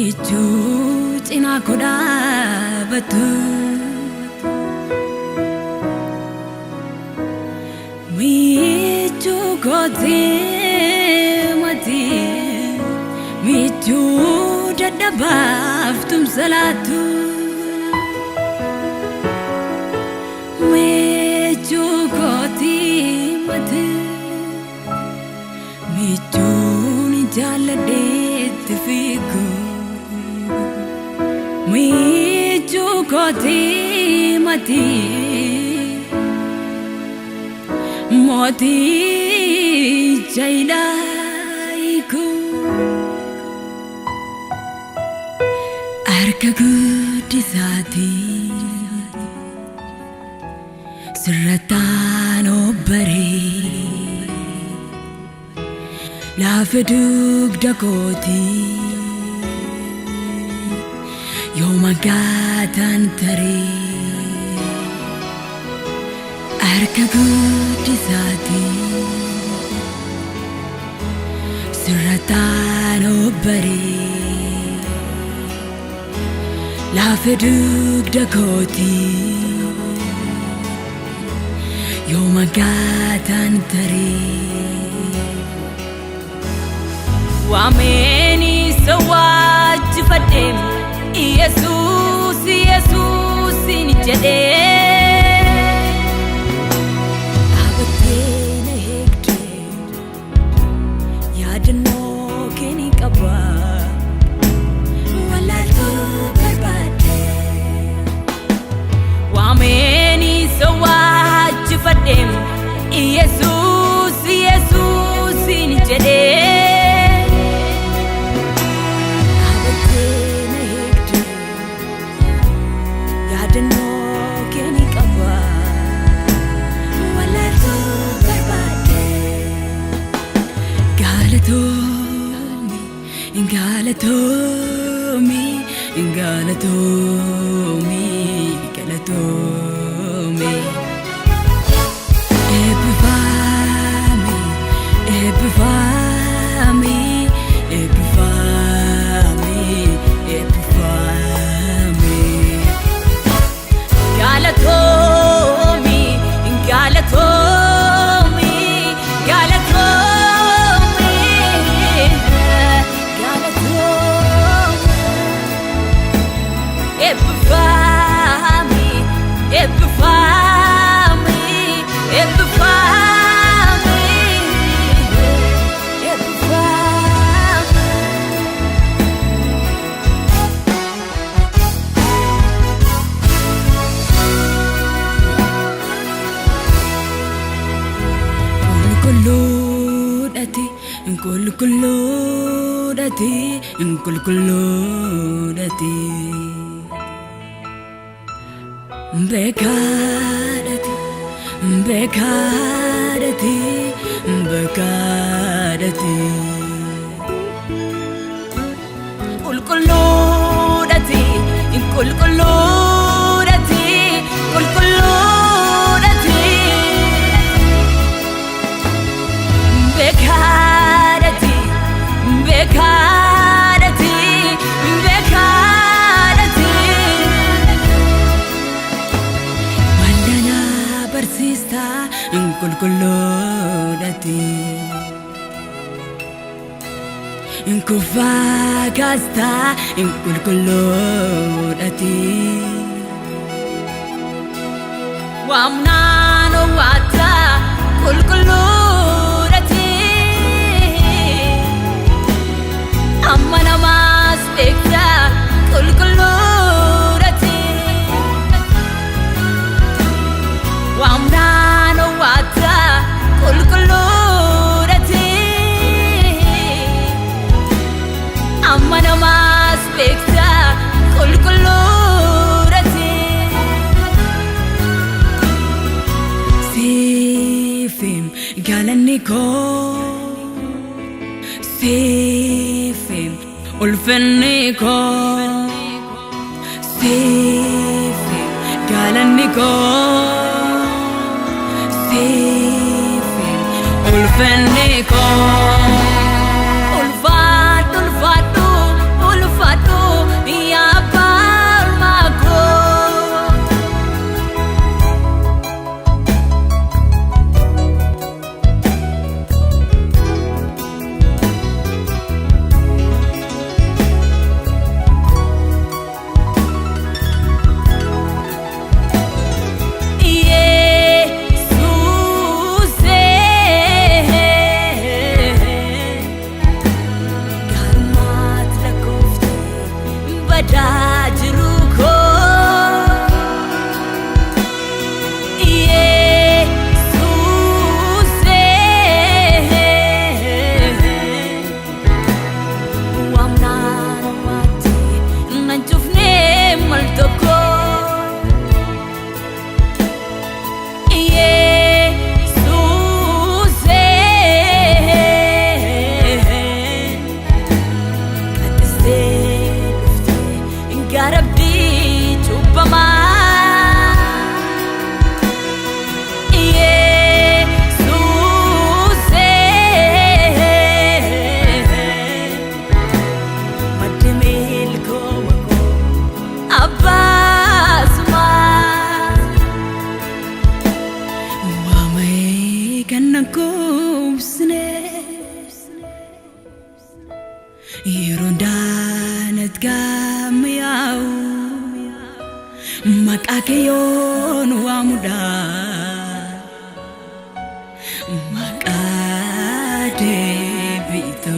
michu tina koda batu michu koti mati michu dadabaf tum salatu michu koti mati michu ni jalade fiku michu koti mati moti jailaiku arka gudisati sirratano bare la feduk dakoti yomagatan tari arka gudisati sirratano bare la feduk dakoti yomagatan tari وامني سواج فدم يسوع يسوع نجدي أبتين هيك يا جنو كني كبا ولا تبرد وامني سواج فدم يسوع يسوع نجدي Galatomi, Galatomi, Galatomi. Epifami, Epifami, Epifami, Epifami. Galatomi, Galatomi, Galatomi. Epifami, Epifami, Epifami, Epifami. Kulkuludati Bekadati, Bekadati, Bekadati Kulkuludati, Kulkuludati, Kulkuludati Bekadati, Bekadati, Bekadati Sista kulkuludati Kufagasta kulkuludati Wamnano wata kulkuludati Amana mas pekta kulkuludati Wamnano wata kulkuludati Amana mas pekta kulkuludati Sifim galaniko Sifim ulfenniko Sifim galaniko Sifim ulfenniko Ulfatu, ulfatu, ulfatu Yerondaanat gaamyaa'u maqaa keeyoon waamuudha maqaa deebiitu